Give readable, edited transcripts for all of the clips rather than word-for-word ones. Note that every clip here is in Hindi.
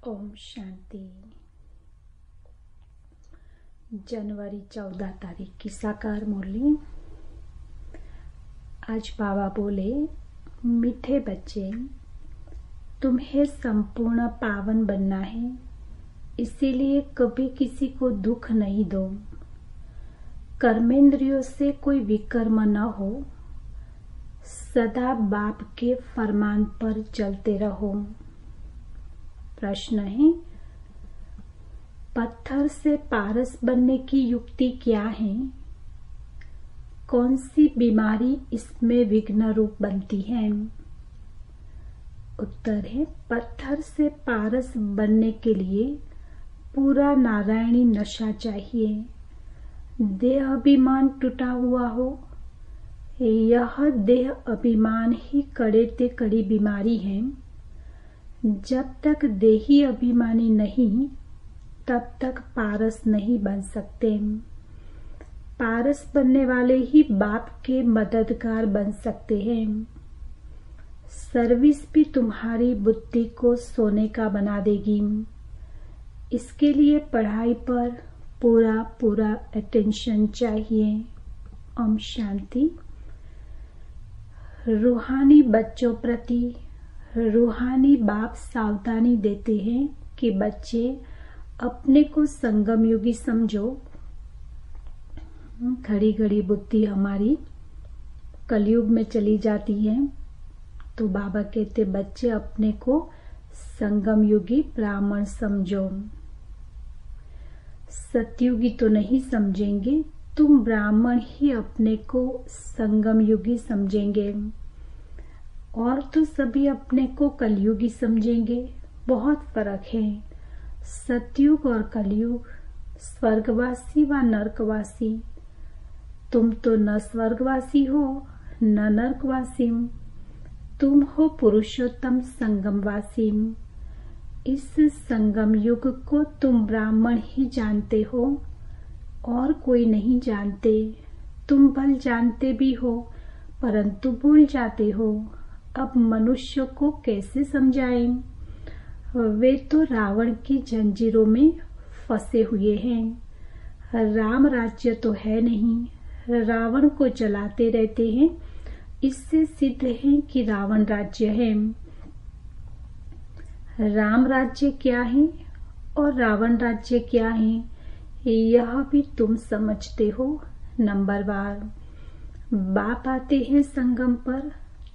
ओम शांति। जनवरी 14 तारीख की साकार मुरली। आज बाबा बोले, मीठे बच्चे, तुम्हें संपूर्ण पावन बनना है, इसीलिए कभी किसी को दुख नहीं दो। कर्मेंद्रियों से कोई विकर्म न हो, सदा बाप के फरमान पर चलते रहो। प्रश्न है, पत्थर से पारस बनने की युक्ति क्या है? कौन सी बीमारी इसमें विघ्न रूप बनती है? उत्तर है, पत्थर से पारस बनने के लिए पूरा नारायणी नशा चाहिए। देह अभिमान टूटा हुआ हो, यह देह अभिमान ही कड़े ते कड़ी बीमारी है। जब तक देही अभिमानी नहीं, तब तक पारस नहीं बन सकते। पारस बनने वाले ही बाप के मददगार बन सकते हैं। सर्विस भी तुम्हारी बुद्धि को सोने का बना देगी। इसके लिए पढ़ाई पर पूरा पूरा अटेंशन चाहिए। ओम शांति। रूहानी बच्चों प्रति रूहानी बाप सावधानी देते हैं कि बच्चे अपने को संगम युगी समझो। घड़ी घड़ी बुद्धि हमारी कलयुग में चली जाती है, तो बाबा कहते बच्चे अपने को संगम युगी ब्राह्मण समझो। सतयुगी तो नहीं समझेंगे, तुम ब्राह्मण ही अपने को संगम युगी समझेंगे, और तो सभी अपने को कलयुगी समझेंगे। बहुत फर्क है सतयुग और कलयुग, स्वर्गवासी व नरकवासी। तुम तो न स्वर्गवासी हो न नरकवासी, तुम हो पुरुषोत्तम संगमवासी। इस संगम युग को तुम ब्राह्मण ही जानते हो और कोई नहीं जानते। तुम भल जानते भी हो परंतु भूल जाते हो। अब मनुष्य को कैसे समझाएं? वे तो रावण की जंजीरों में फंसे हुए हैं। राम राज्य तो है नहीं, रावण को जलाते रहते हैं। इससे सिद्ध है कि रावण राज्य है। राम राज्य क्या है और रावण राज्य क्या है, यह भी तुम समझते हो। नंबरवार बाप आते हैं संगम पर,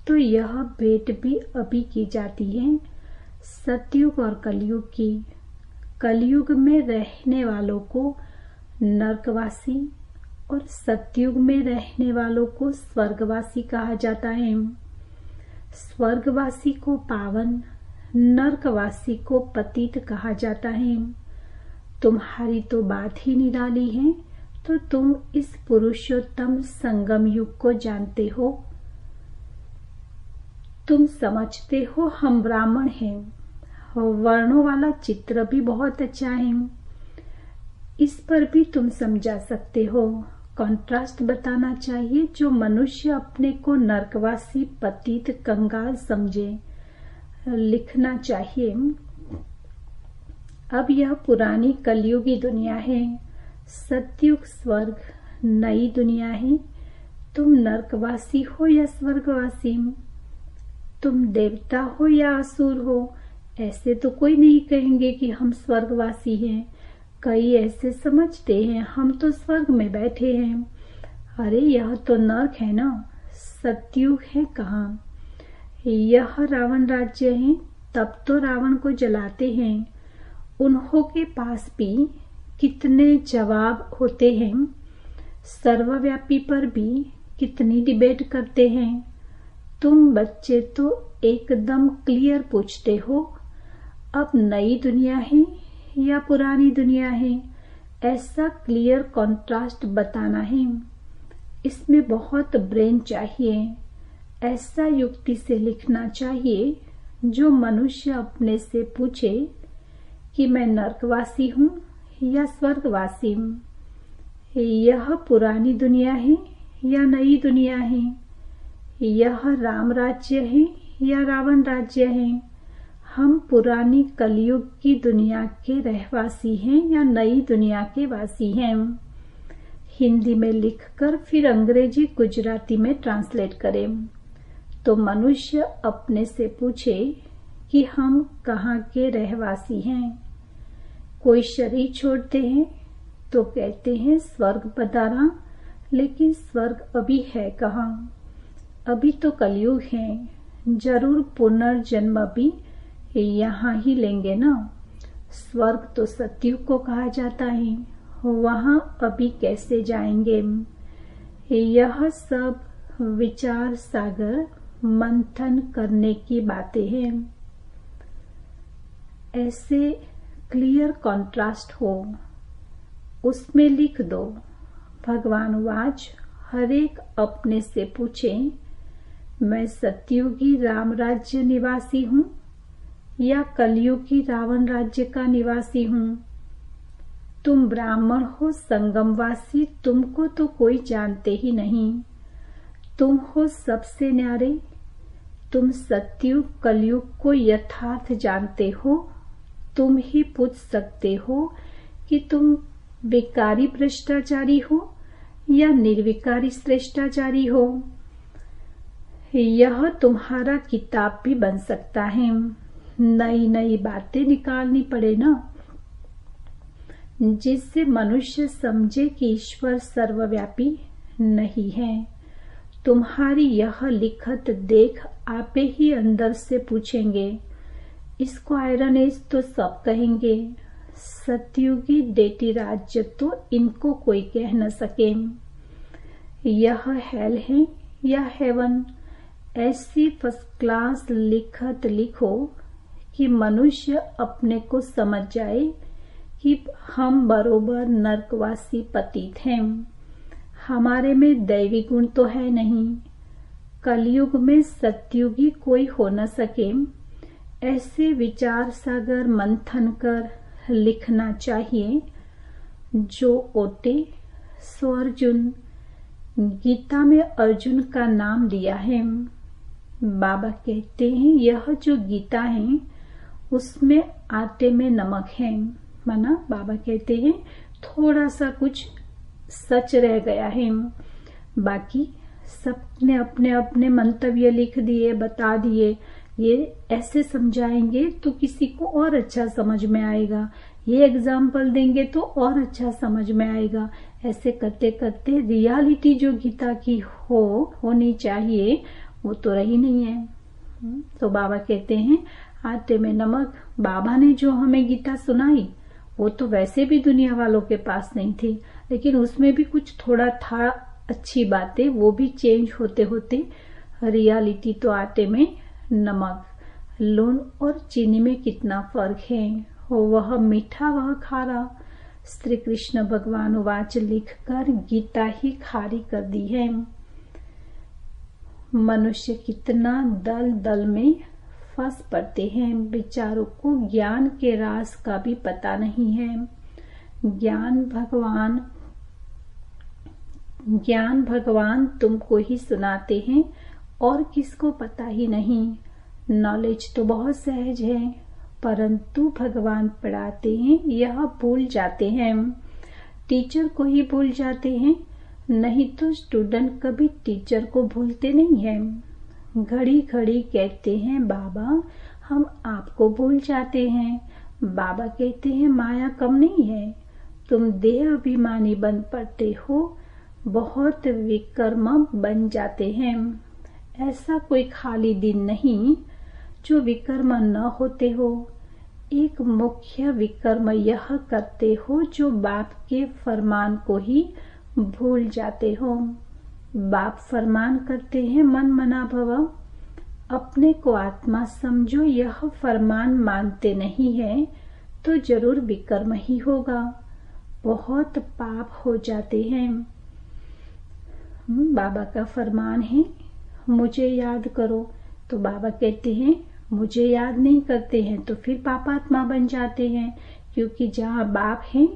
तो यह भेंट भी अभी की जाती है, सतयुग और कलयुग की। कलयुग में रहने वालों को नरकवासी और सतयुग में रहने वालों को स्वर्गवासी कहा जाता है। स्वर्गवासी को पावन, नरकवासी को पतित कहा जाता है। तुम्हारी तो बात ही निराली है, तो तुम इस पुरुषोत्तम संगम युग को जानते हो। तुम समझते हो हम ब्राह्मण हैं। वर्णों वाला चित्र भी बहुत अच्छा है, इस पर भी तुम समझा सकते हो। कॉन्ट्रास्ट बताना चाहिए, जो मनुष्य अपने को नरकवासी, पतित, कंगाल समझे, लिखना चाहिए। अब यह पुरानी कलयुगी दुनिया है, सतयुग स्वर्ग नई दुनिया है। तुम नरकवासी हो या स्वर्गवासी, तुम देवता हो या असुर हो, ऐसे तो कोई नहीं कहेंगे कि हम स्वर्गवासी हैं। कई ऐसे समझते हैं हम तो स्वर्ग में बैठे हैं। अरे यह तो नरक है ना, सतयुग है कहाँ। यह रावण राज्य है, तब तो रावण को जलाते हैं। उन्हों के पास भी कितने जवाब होते हैं, सर्वव्यापी पर भी कितनी डिबेट करते हैं। तुम बच्चे तो एकदम क्लियर पूछते हो, अब नई दुनिया है या पुरानी दुनिया है। ऐसा क्लियर कॉन्ट्रास्ट बताना है, इसमें बहुत ब्रेन चाहिए। ऐसा युक्ति से लिखना चाहिए जो मनुष्य अपने से पूछे कि मैं नरकवासी हूँ या स्वर्गवासी हूँ, यह पुरानी दुनिया है या नई दुनिया है, यह राम राज्य है या रावण राज्य है। हम पुरानी कलयुग की दुनिया के रहवासी हैं या नई दुनिया के वासी हैं। हिंदी में लिखकर फिर अंग्रेजी गुजराती में ट्रांसलेट करें तो मनुष्य अपने से पूछे कि हम कहाँ के रहवासी हैं। कोई शरीर छोड़ते हैं तो कहते हैं स्वर्ग पधारा, लेकिन स्वर्ग अभी है कहाँ? अभी तो कलयुग है, जरूर पुनर्जन्म भी यहाँ ही लेंगे ना। स्वर्ग तो सतयुग को कहा जाता है, वहाँ अभी कैसे जाएंगे? यह सब विचार सागर मंथन करने की बातें हैं। ऐसे क्लियर कॉन्ट्रास्ट हो, उसमें लिख दो। भगवान वाच हर एक अपने से पूछे, मैं सतयुगी राम राज्य निवासी हूँ या कलयुगी रावण राज्य का निवासी हूँ? तुम ब्राह्मण हो संगमवासी, तुमको तो कोई जानते ही नहीं। तुम हो सबसे न्यारे, तुम सतयुग कलयुग को यथार्थ जानते हो। तुम ही पूछ सकते हो कि तुम विकारी भ्रष्टाचारी हो या निर्विकारी श्रेष्ठाचारी हो। यह तुम्हारा किताब भी बन सकता है। नई नई बातें निकालनी पड़े ना, जिससे मनुष्य समझे कि ईश्वर सर्वव्यापी नहीं है। तुम्हारी यह लिखत देख आपे ही अंदर से पूछेंगे। इसको आयरन एज तो सब कहेंगे। सतयुगी डेटी राज्य तो इनको कोई कह न सके। यह हेल है या हेवन? ऐसी फर्स्ट क्लास लिखत लिखो कि मनुष्य अपने को समझ जाए कि हम बरोबर नरकवासी पतित हैं। हमारे में दैवी गुण तो है नहीं। कलयुग में सतयुगी कोई हो न सके। ऐसे विचार सागर मंथन कर लिखना चाहिए। जो ओटे सो अर्जुन। गीता में अर्जुन का नाम लिया है। बाबा कहते हैं यह जो गीता है उसमें आटे में नमक है। माना बाबा कहते हैं थोड़ा सा कुछ सच रह गया है, बाकी सबने अपने अपने मंतव्य लिख दिए, बता दिए। ये ऐसे समझाएंगे तो किसी को और अच्छा समझ में आएगा, ये एग्जाम्पल देंगे तो और अच्छा समझ में आएगा। ऐसे करते करते रियलिटी जो गीता की होनी चाहिए वो तो रही नहीं है। तो बाबा कहते हैं आटे में नमक। बाबा ने जो हमें गीता सुनाई वो तो वैसे भी दुनिया वालों के पास नहीं थी, लेकिन उसमें भी कुछ थोड़ा था अच्छी बातें, वो भी चेंज होते होते रियलिटी तो आटे में नमक। लून और चीनी में कितना फर्क है, वह मीठा वह खारा। श्री कृष्ण भगवान वाच लिखकर गीता ही खारी कर दी है। मनुष्य कितना दल दल में फंस पड़ते हैं। बेचारों को ज्ञान के राज का भी पता नहीं है। ज्ञान भगवान तुमको ही सुनाते हैं और किसको पता ही नहीं। नॉलेज तो बहुत सहज है, परंतु भगवान पढ़ाते हैं यह भूल जाते हैं। टीचर को ही भूल जाते हैं, नहीं तो स्टूडेंट कभी टीचर को भूलते नहीं हैं। घड़ी घड़ी कहते हैं बाबा हम आपको भूल जाते हैं। बाबा कहते हैं माया कम नहीं है, तुम देह अभिमानी बन पड़ते हो, बहुत विकर्म बन जाते हैं। ऐसा कोई खाली दिन नहीं जो विकर्म न होते हो। एक मुख्य विकर्म यह करते हो जो बाप के फरमान को ही भूल जाते हो। बाप फरमान करते हैं मन मना भव, अपने को आत्मा समझो। यह फरमान मानते नहीं है तो जरूर विकर्म ही होगा, बहुत पाप हो जाते हैं। बाबा का फरमान है मुझे याद करो, तो बाबा कहते हैं मुझे याद नहीं करते हैं तो फिर पापात्मा बन जाते हैं, क्योंकि जहाँ बाप है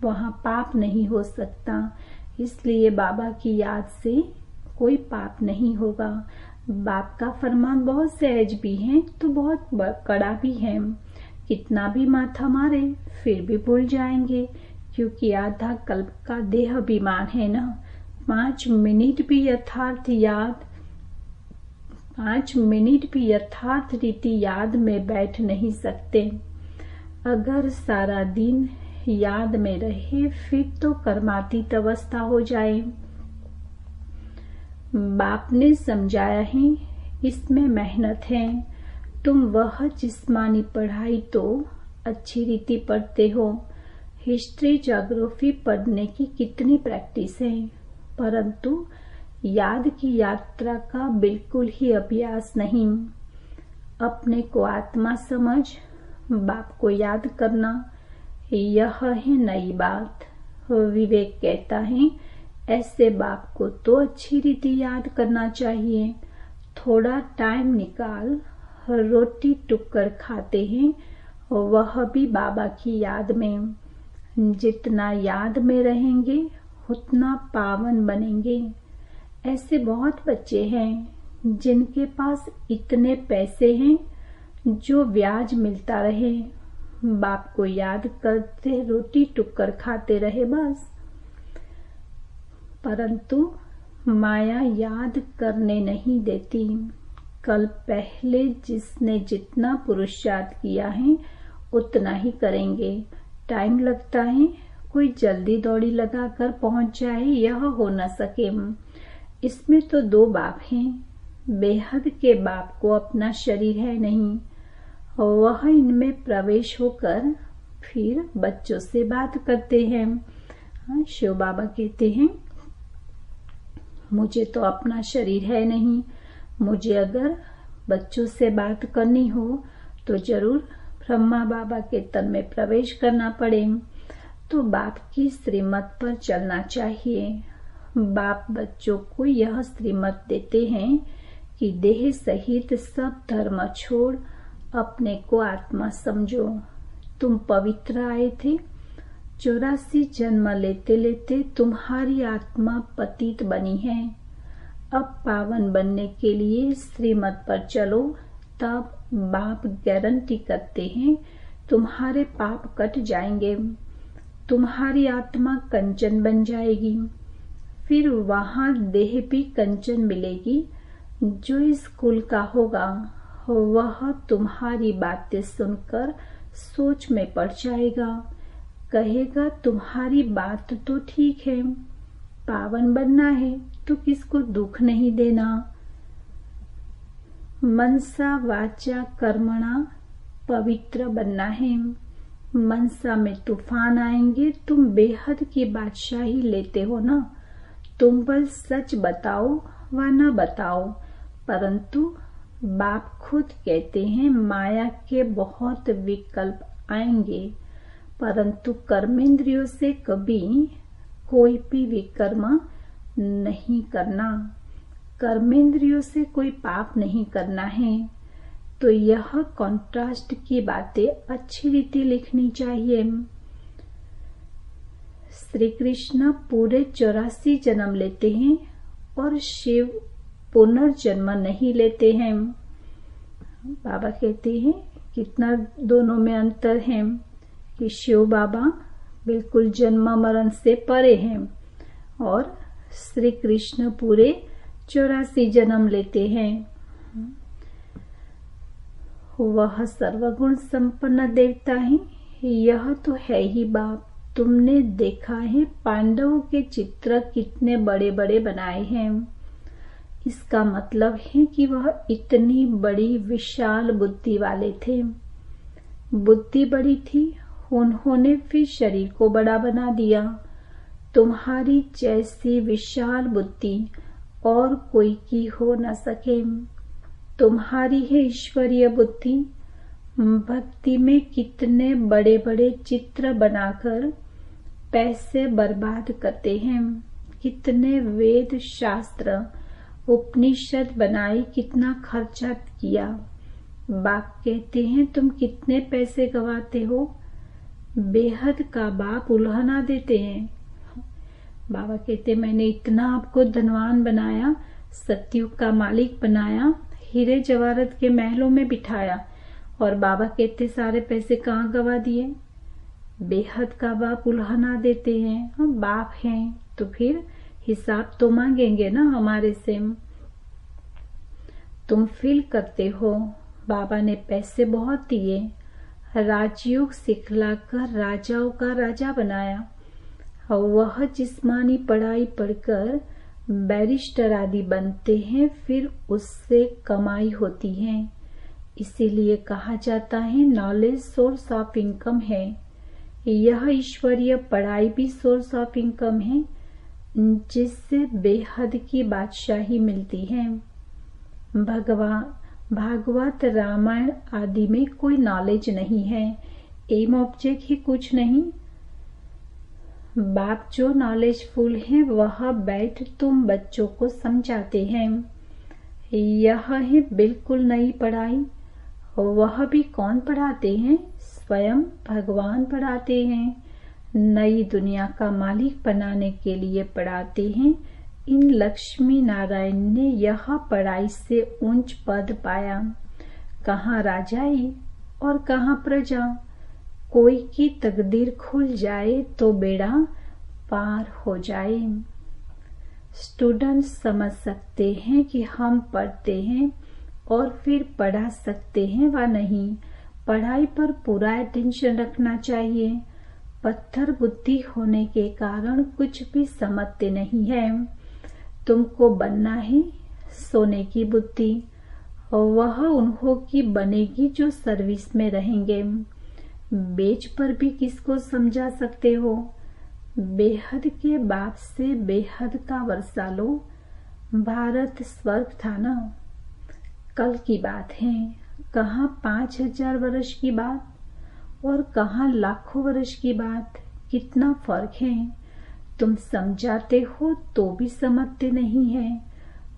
वहाँ पाप नहीं हो सकता। इसलिए बाबा की याद से कोई पाप नहीं होगा। बाप का फरमान बहुत सहज भी है तो बहुत कड़ा भी है। कितना भी माथा मारे फिर भी भूल जाएंगे, क्योंकि आधा कल्प का देह अभिमान है ना। 5 मिनट भी यथार्थ रीति याद में बैठ नहीं सकते। अगर सारा दिन याद में रहे फिर तो कर्मातीत अवस्था हो जाए। बाप ने समझाया है, इसमें मेहनत है। तुम वह जिस्मानी पढ़ाई तो अच्छी रीति पढ़ते हो, हिस्ट्री ज्योग्राफी पढ़ने की कितनी प्रैक्टिस है, परंतु याद की यात्रा का बिल्कुल ही अभ्यास नहीं। अपने को आत्मा समझ बाप को याद करना, यह है नई बात। विवेक कहता है, ऐसे बाप को तो अच्छी रीति याद करना चाहिए। थोड़ा टाइम निकाल रोटी टुक्कर खाते हैं, वह भी बाबा की याद में। जितना याद में रहेंगे उतना पावन बनेंगे। ऐसे बहुत बच्चे हैं जिनके पास इतने पैसे हैं जो ब्याज मिलता रहे, बाप को याद करते रोटी टुक्कर खाते रहे बस। परंतु माया याद करने नहीं देती। कल पहले जिसने जितना पुरुषार्थ किया है उतना ही करेंगे। टाइम लगता है, कोई जल्दी दौड़ी लगाकर पहुंच जाए यह हो न सके। इसमें तो 2 बाप हैं। बेहद के बाप को अपना शरीर है नहीं, वह इनमें प्रवेश होकर फिर बच्चों से बात करते हैं। शिव बाबा कहते हैं, मुझे तो अपना शरीर है नहीं, मुझे अगर बच्चों से बात करनी हो तो जरूर ब्रह्मा बाबा के तन में प्रवेश करना पड़े। तो बाप की श्रीमत पर चलना चाहिए। बाप बच्चों को यह श्रीमत देते हैं कि देह सहित सब धर्म छोड़ अपने को आत्मा समझो। तुम पवित्र आए थे, 84 जन्म लेते लेते तुम्हारी आत्मा पतित बनी है। अब पावन बनने के लिए श्रीमत पर चलो, तब बाप गारंटी करते हैं तुम्हारे पाप कट जाएंगे, तुम्हारी आत्मा कंचन बन जाएगी। फिर वहां देह भी कंचन मिलेगी। जो इस कुल का होगा वह तुम्हारी बातें सुनकर सोच में पड़ जाएगा, कहेगा तुम्हारी बात तो ठीक है, पावन बनना है तो किसको दुख नहीं देना। मनसा वाचा कर्मणा पवित्र बनना है। मनसा में तूफान आएंगे, तुम बेहद की बादशाही लेते हो ना। तुम बस सच बताओ व न बताओ, परंतु बाप खुद कहते हैं माया के बहुत विकल्प आएंगे, परंतु कर्मेंद्रियों से कभी कोई भी विकर्म नहीं करना। कर्मेंद्रियों से कोई पाप नहीं करना है। तो यह कॉन्ट्रास्ट की बातें अच्छी रीति लिखनी चाहिए। श्री कृष्ण पूरे 84 जन्म लेते हैं और शिव पुनर्जन्म नहीं लेते हैं। बाबा कहते हैं कितना दोनों में अंतर है कि शिव बाबा बिल्कुल जन्म मरण से परे हैं और श्री कृष्ण पूरे 84 जन्म लेते हैं। वह सर्वगुण संपन्न देवता है। यह तो है ही बाप। तुमने देखा है पांडवों के चित्र कितने बड़े बड़े बनाए हैं। इसका मतलब है कि वह इतनी बड़ी विशाल बुद्धि वाले थे। बुद्धि बड़ी थी, उन्होंने फिर शरीर को बड़ा बना दिया। तुम्हारी जैसी विशाल बुद्धि और कोई की हो न सके। तुम्हारी है ईश्वरीय बुद्धि। भक्ति में कितने बड़े बड़े चित्र बनाकर पैसे बर्बाद करते हैं। कितने वेद शास्त्र उपनिषद बनाए, कितना खर्चा किया। बाप कहते हैं तुम कितने पैसे गवाते हो। बेहद का बाप उल्हाना देते हैं। बाबा कहते मैंने इतना आपको धनवान बनाया, सतयुग का मालिक बनाया, हीरे जवाहरत के महलों में बिठाया, और बाबा कहते सारे पैसे कहाँ गवा दिए। बेहद का बाप उल्हाना देते हैं। हम बाप हैं तो फिर हिसाब तो मांगेंगे ना हमारे से। तुम फील करते हो बाबा ने पैसे बहुत दिए, राजयोग सिखलाकर राजाओं का राजा बनाया। वह जिस्मानी पढ़ाई पढ़कर बैरिस्टर आदि बनते हैं, फिर उससे कमाई होती है। इसीलिए कहा जाता है नॉलेज सोर्स ऑफ इनकम है। यह ईश्वरीय पढ़ाई भी सोर्स ऑफ इनकम है, जिससे बेहद की बादशाही मिलती है। भागवत रामायण आदि में कोई नॉलेज नहीं है, एम ऑब्जेक्ट ही कुछ नहीं। बाप जो नॉलेजफुल है वह बैठ तुम बच्चों को समझाते हैं। यह है बिल्कुल नई पढ़ाई। वह भी कौन पढ़ाते हैं? स्वयं भगवान पढ़ाते हैं। नई दुनिया का मालिक बनाने के लिए पढ़ाते हैं। इन लक्ष्मी नारायण ने यह पढ़ाई से ऊंच पद पाया। कहाँ राजाई और कहाँ प्रजा। कोई की तकदीर खुल जाए तो बेड़ा पार हो जाए। स्टूडेंट्स समझ सकते हैं कि हम पढ़ते हैं और फिर पढ़ा सकते हैं व नहीं। पढ़ाई पर पूरा अटेंशन रखना चाहिए। पत्थर बुद्धि होने के कारण कुछ भी समझते नहीं है। तुमको बनना है सोने की बुद्धि, वह उन्हों की बनेगी जो सर्विस में रहेंगे। बेच पर भी किसको समझा सकते हो। बेहद के बाप से बेहद का वर्षा लो। भारत स्वर्ग था ना, कल की बात है। कहाँ 5000 वर्ष की बात और कहाँ लाखों वर्ष की बात। कितना फर्क है। तुम समझाते हो तो भी समझते नहीं है,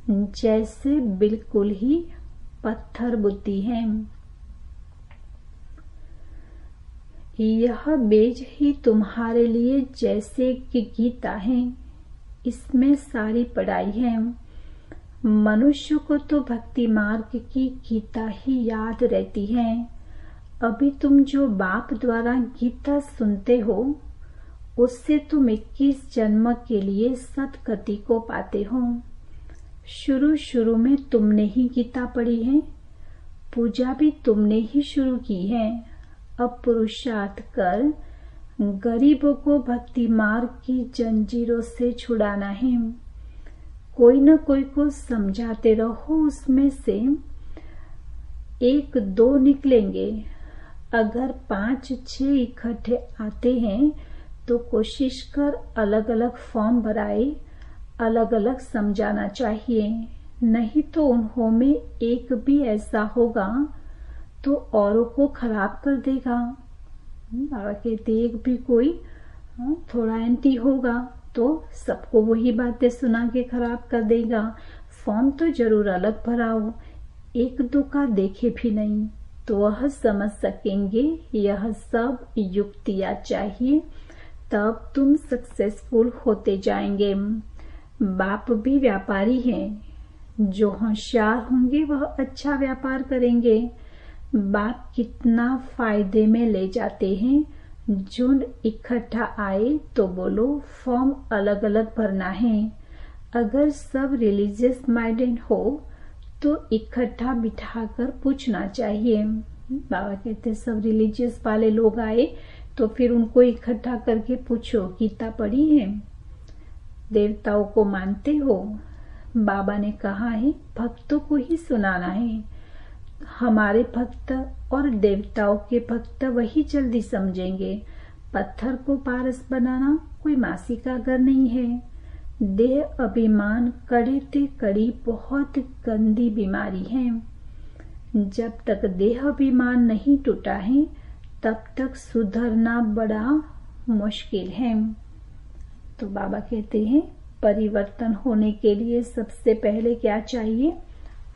जैसे बिल्कुल ही पत्थर बुद्धि है। यह बेज ही तुम्हारे लिए जैसे कि गीता है, इसमें सारी पढ़ाई है। मनुष्य को तो भक्ति मार्ग की गीता ही याद रहती है। अभी तुम जो बाप द्वारा गीता सुनते हो, उससे तुम 21 जन्म के लिए सतगति को पाते हो। शुरू शुरू में तुमने ही गीता पढ़ी है, पूजा भी तुमने ही शुरू की है। अब पुरुषार्थ कर गरीबों को भक्ति मार्ग की जंजीरों से छुड़ाना है। कोई न कोई को समझाते रहो, उसमें से 1-2 निकलेंगे। अगर 5-6 इकट्ठे आते हैं तो कोशिश कर अलग अलग फॉर्म भराए, अलग अलग समझाना चाहिए। नहीं तो उन्हों में एक भी ऐसा होगा तो औरों को खराब कर देगा। बाबा कहते एक भी कोई थोड़ा एंटी होगा तो सबको वही बातें सुना के खराब कर देगा। फॉर्म तो जरूर अलग भराओ, 1-2 का देखे भी नहीं तो वह समझ सकेंगे। यह सब युक्तियां चाहिए, तब तुम सक्सेसफुल होते जाएंगे। बाप भी व्यापारी हैं, जो होशियार होंगे वह अच्छा व्यापार करेंगे। बाप कितना फायदे में ले जाते हैं। झुंड इकट्ठा आए तो बोलो फॉर्म अलग अलग भरना है। अगर सब रिलीजियस माइंडेड हो तो इकट्ठा बिठाकर पूछना चाहिए। बाबा कहते सब रिलीजियस वाले लोग आए तो फिर उनको इकट्ठा करके पूछो गीता पढ़ी है, देवताओं को मानते हो। बाबा ने कहा है भक्तों को ही सुनाना है। हमारे भक्त और देवताओं के भक्त वही जल्दी समझेंगे। पत्थर को पारस बनाना कोई मासी का घर नहीं है। देह अभिमान कड़े ते कड़ी बहुत गंदी बीमारी है। जब तक देह अभिमान नहीं टूटा है तब तक सुधरना बड़ा मुश्किल है। तो बाबा कहते हैं परिवर्तन होने के लिए सबसे पहले क्या चाहिए?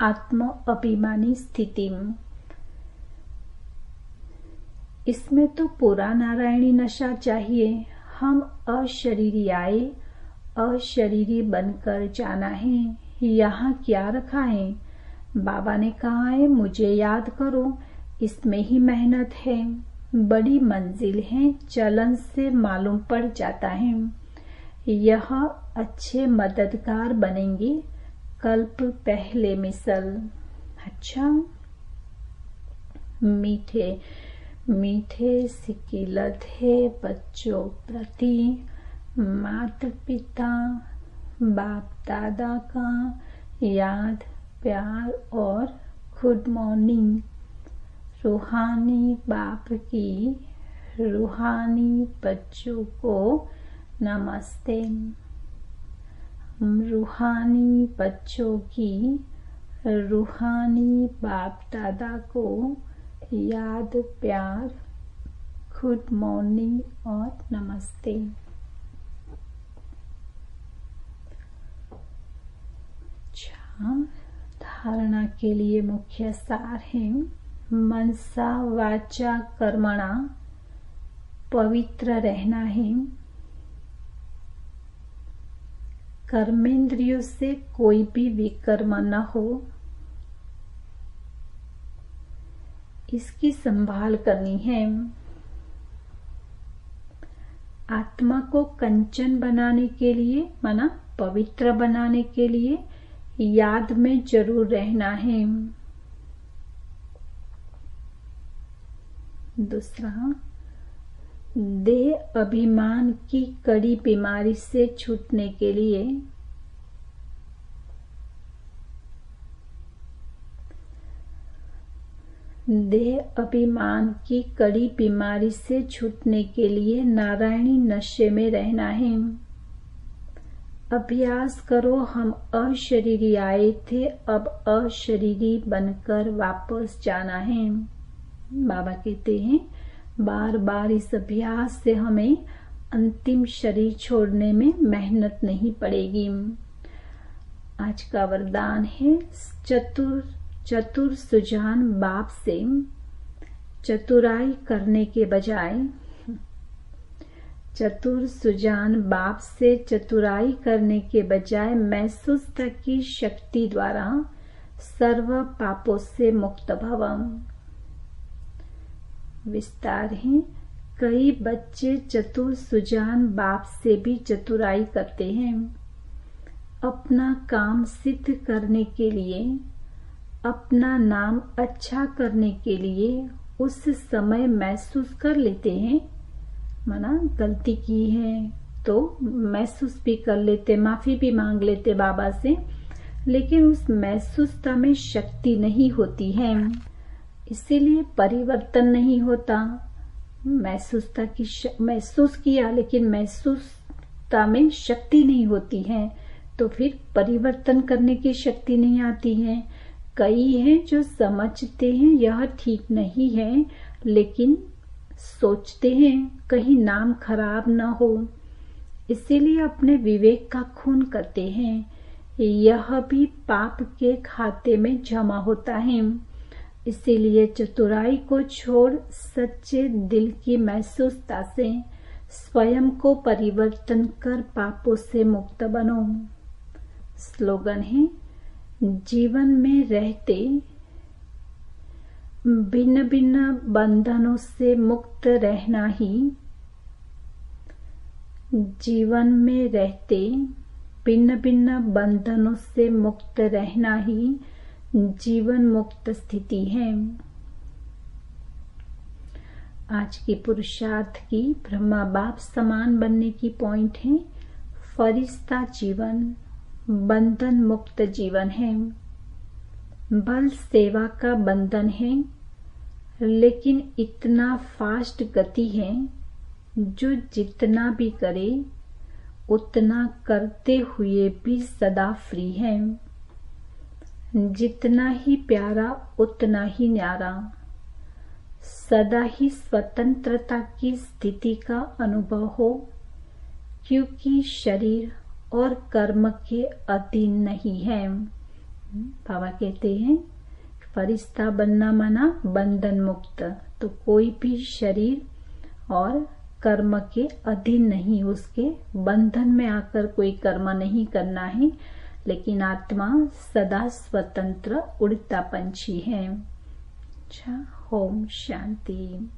आत्म अभिमानी स्थिति। इसमें तो पूरा नारायणी नशा चाहिए। हम अशरीरी आए, अशरीरी बनकर जाना है। यहाँ क्या रखा है? बाबा ने कहा है मुझे याद करो, इसमें ही मेहनत है। बड़ी मंजिल है, चलन से मालूम पड़ जाता है। यह अच्छे मददगार बनेंगे, कल्प पहले मिसल। अच्छा, मीठे मीठे सिकिलत है बच्चों प्रति, माता पिता बाप दादा का याद प्यार और गुड मॉर्निंग। रूहानी बाप की रूहानी बच्चों को नमस्ते। रूहानी बच्चों की रूहानी बाप दादा को याद प्यार गुड मॉर्निंग और नमस्ते। अच्छा, धारणा के लिए मुख्य सार है मनसा वाचा कर्मणा पवित्र रहना है। कर्मेंद्रियों से कोई भी विकर्म न हो, इसकी संभाल करनी है। आत्मा को कंचन बनाने के लिए, माना पवित्र बनाने के लिए याद में जरूर रहना है। दूसरा, देह अभिमान की कड़ी बीमारी से छूटने के लिए देह अभिमान की कड़ी बीमारी से छूटने के लिए नारायणी नशे में रहना है। अभ्यास करो, हम अशरीरी आए थे, अब अशरीरी बनकर वापस जाना है। बाबा कहते हैं बार बार इस अभ्यास से हमें अंतिम शरीर छोड़ने में मेहनत नहीं पड़ेगी। आज का वरदान है चतुर सुजान बाप से चतुराई करने के बजाय चतुर सुजान बाप से चतुराई करने के बजाय महसूसता की शक्ति द्वारा सर्व पापों से मुक्त भवम। विस्तार है, कई बच्चे चतुर सुजान बाप से भी चतुराई करते हैं। अपना काम सिद्ध करने के लिए, अपना नाम अच्छा करने के लिए उस समय महसूस कर लेते हैं, माना गलती की है तो महसूस भी कर लेते, माफी भी मांग लेते बाबा से, लेकिन उस महसूसता में शक्ति नहीं होती है, इसीलिए परिवर्तन नहीं होता। महसूसता की महसूस किया लेकिन महसूसता में शक्ति नहीं होती है, तो फिर परिवर्तन करने की शक्ति नहीं आती है। कई हैं जो समझते हैं यह ठीक नहीं है, लेकिन सोचते हैं कहीं नाम खराब न हो, इसीलिए अपने विवेक का खून करते हैं। यह भी पाप के खाते में जमा होता है, इसीलिए चतुराई को छोड़ सच्चे दिल की महसूसता से स्वयं को परिवर्तन कर पापों से मुक्त बनो। स्लोगन है, जीवन में रहते भिन्न भिन्न बंधनों से मुक्त रहना ही, जीवन में रहते भिन्न भिन्न बंधनों से मुक्त रहना ही जीवन मुक्त स्थिति है। आज की पुरुषार्थ की ब्रह्मा बाप समान बनने की पॉइंट है, फरिश्ता जीवन बंधन मुक्त जीवन है। बल सेवा का बंधन है, लेकिन इतना फास्ट गति है जो जितना भी करे उतना करते हुए भी सदा फ्री है। जितना ही प्यारा उतना ही न्यारा, सदा ही स्वतंत्रता की स्थिति का अनुभव हो, क्योंकि शरीर और कर्म के अधीन नहीं है। बाबा कहते हैं फरिश्ता बनना माना बंधन मुक्त, तो कोई भी शरीर और कर्म के अधीन नहीं, उसके बंधन में आकर कोई कर्म नहीं करना है, लेकिन आत्मा सदा स्वतंत्र उड़ता पंछी है। अच्छा, ओम शांति।